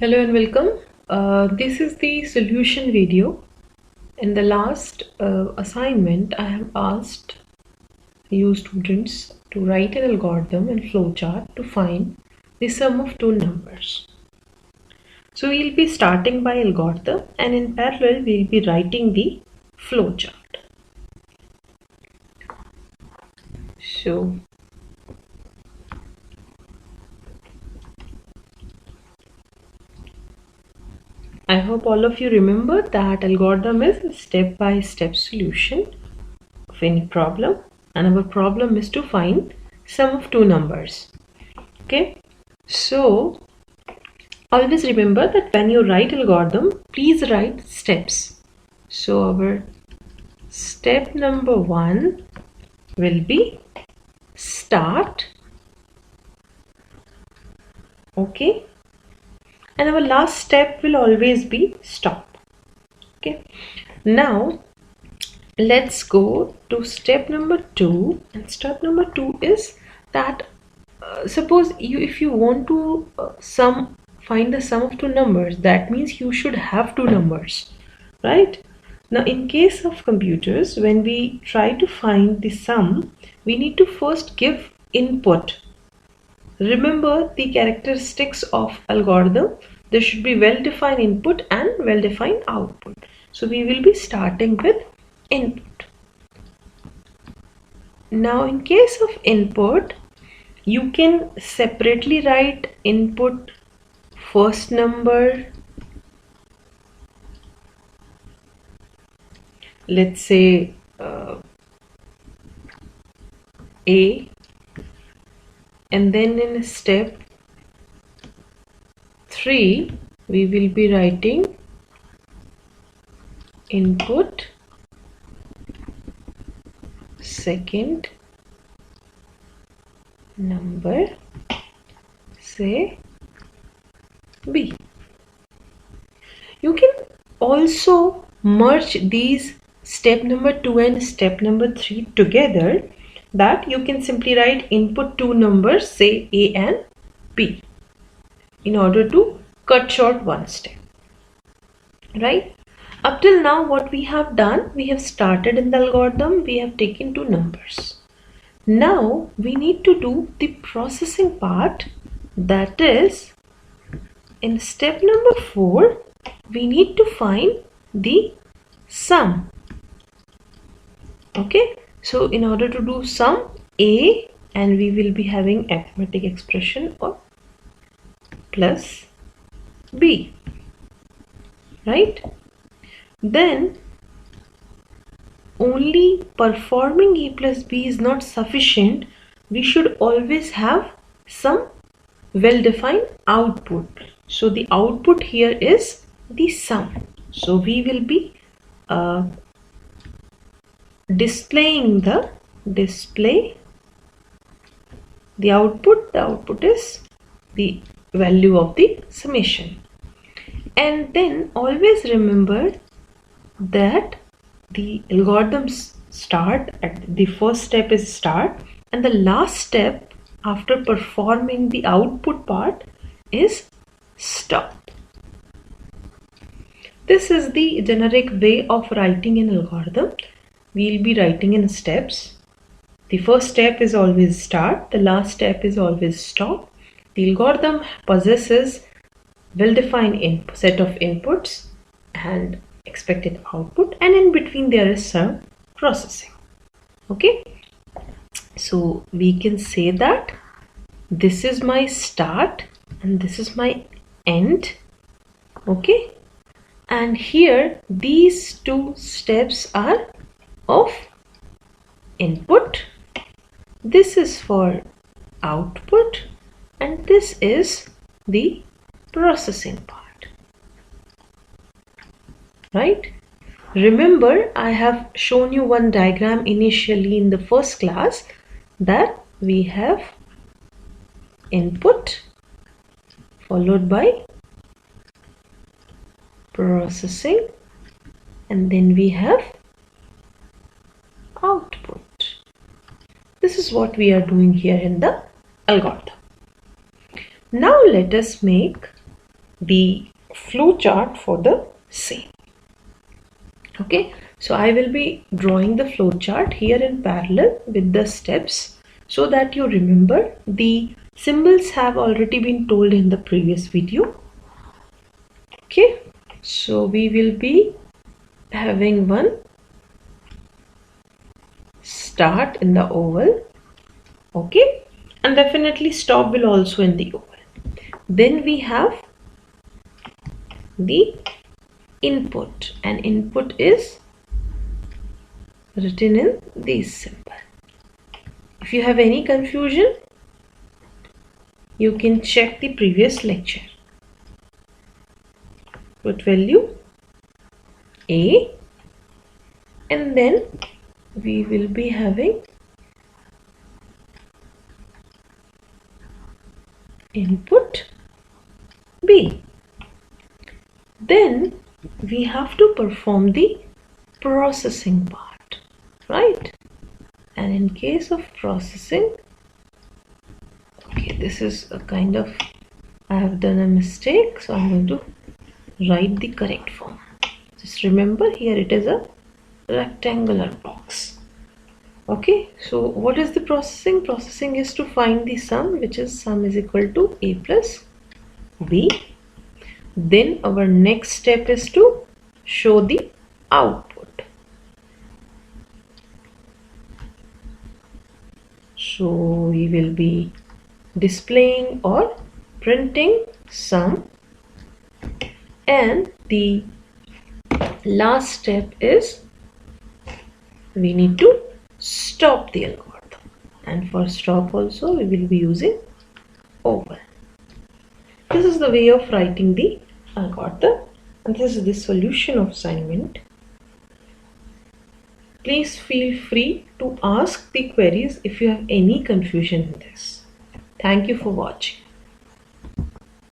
Hello and welcome. This is the solution video. In the last assignment, I have asked you students to write an algorithm in flowchart to find the sum of two numbers. So we'll be starting by algorithm, and in parallel we'll be writing the flowchart. So I hope all of you remember that algorithm is a step-by-step solution of any problem, and our problem is to find sum of two numbers. Okay, so always remember that when you write algorithm, please write steps. So our step number 1 will be start. Okay, and our last step will always be stop. Okay, now let's go to step number 2, and step number 2 is that suppose if you want to find the sum of two numbers, that means you should have two numbers, right? Now in case of computers, when we try to find the sum, we need to first give input. Remember the characteristics of algorithm, there should be well-defined input and well-defined output. So we will be starting with input. Now in case of input, you can separately write input first number, let's say A, and then in step 3 we will be writing input second number, say B. You can also merge these step number 2 and step number 3 together, that you can simply write input two numbers, say A and B, in order to cut short one step, right? Up till now what we have done, we have started in the algorithm, we have taken two numbers. Now we need to do the processing part, that is in step number 4 we need to find the sum. Okay, so in order to do sum A, and we will be having arithmetic expression or plus B, right? Then only performing A plus B is not sufficient, we should always have some well-defined output. So the output here is the sum. So we will be displaying the output. The output is the value of the summation. And then always remember that the algorithms start at the first step is start, and the last step after performing the output part is stop. This is the generic way of writing an algorithm. We'll be writing in steps. The first step is always start, the last step is always stop. The algorithm possesses well-defined set of inputs and expected output, and in between there is some processing. Okay, so we can say that this is my start and this is my end. Okay, and here these two steps are of input, this is for output, and this is the processing part, right? Remember, I have shown you one diagram initially in the first class, that we have input followed by processing, and then we have output. This is what we are doing here in the algorithm. Now let us make the flow chart for the same. Okay, so I will be drawing the flow chart here in parallel with the steps so that you remember. The symbols have already been told in the previous video. Okay, so we will be having one start in the oval. Okay, and definitely stop will also in the oval. Then we have the input, and input is written in this symbol. If you have any confusion, you can check the previous lecture. Put value A, and then we will be having input B. Then we have to perform the processing part, right? And in case of processing, okay, this is a kind of, I have done a mistake, so I'm going to write the correct form. Just remember, here it is a rectangular box. Okay, so what is the processing? Processing is to find the sum, which is sum is equal to A plus B. Then our next step is to show the output. So we will be displaying or printing sum, and the last step is we need to stop the algorithm, and for stop also we will be using oval. This is the way of writing the algorithm, and this is the solution of assignment. Please feel free to ask the queries if you have any confusion in this. Thank you for watching.